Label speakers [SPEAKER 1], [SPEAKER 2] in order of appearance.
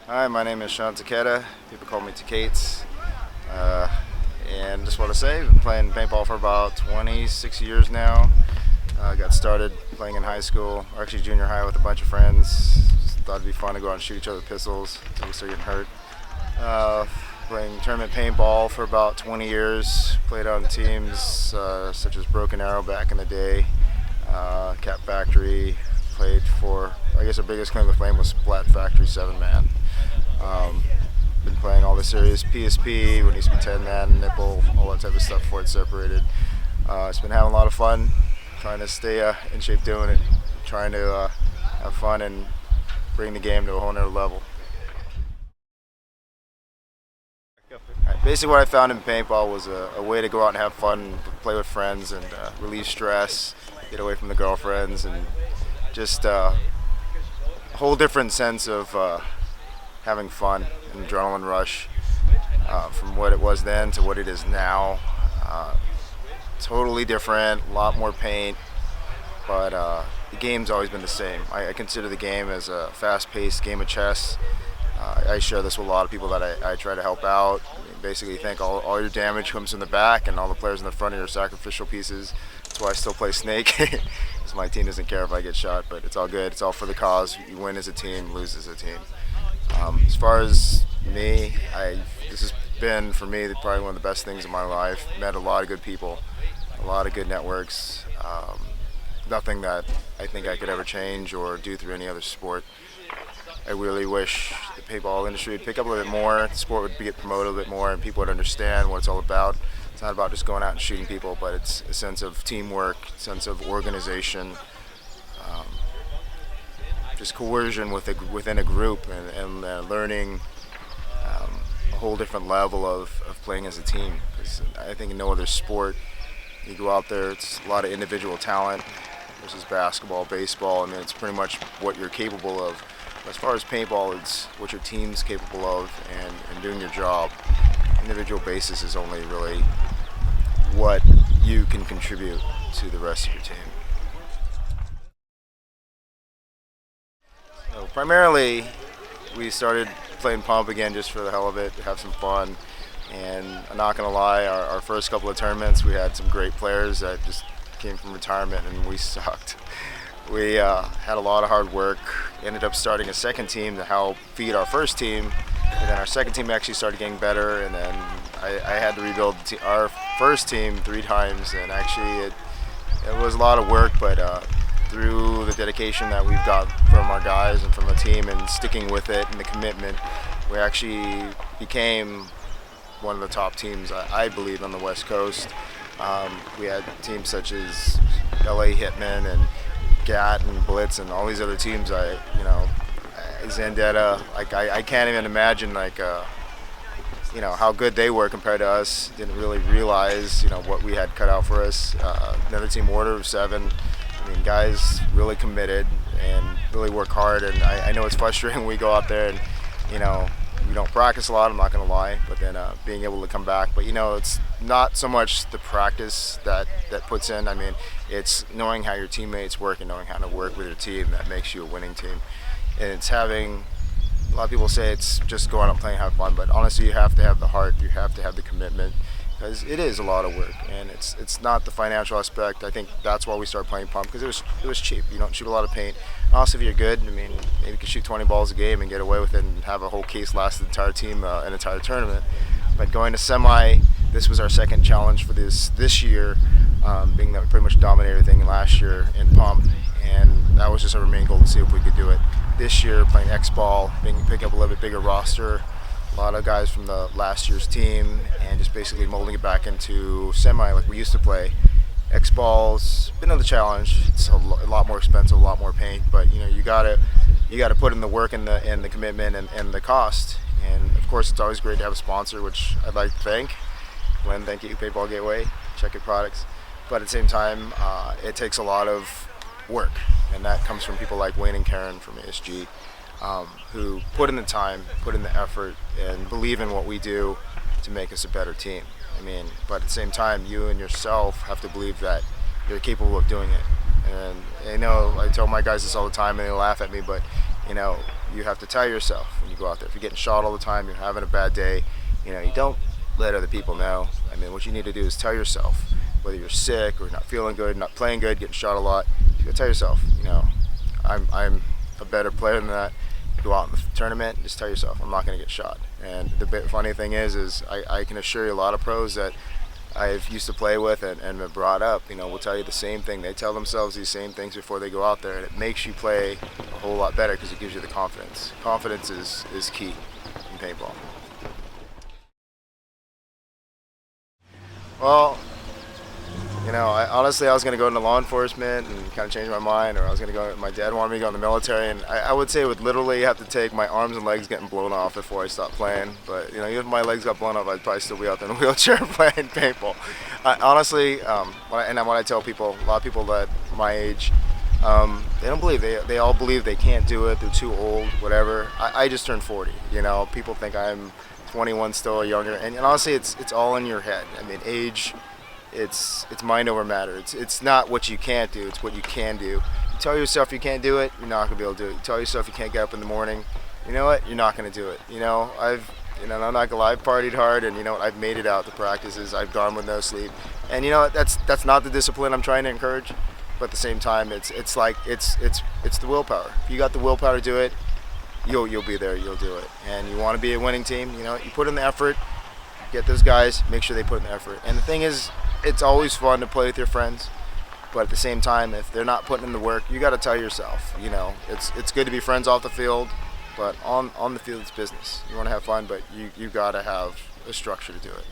[SPEAKER 1] Hi, my name is Takeda. People call me Takate. Uh, and just want to say, I've been playing paintball for about 26 years now. Got started playing in high school, or actually junior high, with a bunch of friends. Just thought it'd be fun to go out and shoot each other with pistols until we started getting hurt. Playing tournament paintball for about 20 years. Played on teams such as Broken Arrow back in the day, Cap Factory. Played for, I guess our biggest claim to fame was Splat Factory 7-man. Been playing all the series, PSP, when it used to be 10-man, nipple, all that type of stuff before it separated. It's been having a lot of fun, trying to stay in shape doing it, trying to have fun and bring the game to a whole nother level. Basically what I found in paintball was a way to go out and have fun, play with friends and relieve stress, get away from the girlfriends, and just a whole different sense of having fun, an adrenaline rush from what it was then to what it is now. Totally different, a lot more paint, but the game's always been the same. I consider the game as a fast-paced game of chess. I share this with a lot of people that I try to help out. Basically, you think all your damage comes from the back and all the players in the front are your sacrificial pieces. That's why I still play Snake, because my team doesn't care if I get shot, but it's all good. It's all for the cause. You win as a team, lose as a team. As far as me, this has been, for me, probably one of the best things in my life. Met a lot of good people, a lot of good networks. Nothing that I think I could ever change or do through any other sport. I really wish the paintball industry would pick up a little bit more, the sport would get promoted a little bit more, and people would understand what it's all about. It's not about just going out and shooting people, but it's a sense of teamwork, a sense of organization, just coercion within a group, and learning a whole different level of playing as a team. Because I think in no other sport, you go out there, it's a lot of individual talent versus basketball, baseball. I mean, it's pretty much what you're capable of. As far as paintball, it's what your team's capable of and doing your job. Individual basis is only really what you can contribute to the rest of your team. So primarily, we started playing pump again just for the hell of it, to have some fun. And I'm not gonna lie, our first couple of tournaments, we had some great players that just came from retirement, and we sucked. We had a lot of hard work, ended up starting a second team to help feed our first team, and then our second team actually started getting better, and then I had to rebuild our first team 3 times, and actually it was a lot of work, but through the dedication that we've got from our guys and from the team and sticking with it and the commitment, we actually became one of the top teams, I believe, on the West Coast. We had teams such as LA Hitmen and GAT and Blitz and all these other teams. Zandetta. I can't even imagine how good they were compared to us. Didn't really realize what we had cut out for us. Another team, Order of 7. I mean, guys really committed and really work hard. And I know it's frustrating when we go out there and we don't practice a lot, I'm not going to lie, but then being able to come back. But it's not so much the practice that puts in. I mean, it's knowing how your teammates work and knowing how to work with your team that makes you a winning team. And it's having, a lot of people say it's just going out and playing, have fun, but honestly, you have to have the heart, you have to have the commitment, because it is a lot of work, and it's not the financial aspect. I think that's why we started playing pump, because it was cheap. You don't shoot a lot of paint. Also, if you're good, I mean, maybe you can shoot 20 balls a game and get away with it and have a whole case last the entire team, an entire tournament. But going to semi, this was our second challenge for this year, being that we pretty much dominated everything last year in pump, and that was just our main goal, to see if we could do it. This year, playing X-Ball, pick up a little bit bigger roster, a lot of guys from the last year's team, and just basically molding it back into semi like we used to play. X-Ball's been another challenge. It's a lot more expensive, a lot more paint, but you gotta put in the work and the commitment and the cost. And of course, it's always great to have a sponsor, which I'd like to thank. Glenn, thank you, Paintball Gateway. Check your products. But at the same time, it takes a lot of work, and that comes from people like Wayne and Karen from ASG, who put in the time, put in the effort, and believe in what we do to make us a better team. I mean, but at the same time, you and yourself have to believe that you're capable of doing it. And I know I tell my guys this all the time, and they laugh at me, but you have to tell yourself when you go out there. If you're getting shot all the time, you're having a bad day, you don't let other people know. I mean, what you need to do is tell yourself, whether you're sick or not feeling good, not playing good, getting shot a lot, you gotta tell yourself, I'm a better player than that. You go out in the tournament, just tell yourself, I'm not gonna get shot. And the funny thing is I can assure you a lot of pros that I've used to play with and been brought up, will tell you the same thing. They tell themselves these same things before they go out there, and it makes you play a whole lot better because it gives you the confidence. Confidence is key in paintball. Well, honestly, I was going to go into law enforcement and kind of change my mind, or I was going to go. My dad wanted me to go in the military, and I would say it would literally have to take my arms and legs getting blown off before I stopped playing. But even if my legs got blown off, I'd probably still be out there in a wheelchair playing paintball. Honestly, when I tell people, a lot of people that my age, they don't believe. They all believe they can't do it. They're too old, whatever. I just turned 40. People think I'm 21 still or younger, and honestly, it's all in your head. I mean, age. It's mind over matter. It's not what you can't do. It's what you can do. You tell yourself you can't do it, you're not gonna be able to do it. You tell yourself you can't get up in the morning, you know what? You're not gonna do it. I'm not gonna lie. I've partied hard, and I've made it out to practices. I've gone with no sleep, and that's not the discipline I'm trying to encourage. But at the same time, it's the willpower. If you got the willpower to do it, you'll be there. You'll do it. And you want to be a winning team. You put in the effort. Get those guys. Make sure they put in the effort. And the thing is, it's always fun to play with your friends, but at the same time, if they're not putting in the work, you got to tell yourself, it's good to be friends off the field, but on the field it's business. You want to have fun, but you got to have a structure to do it.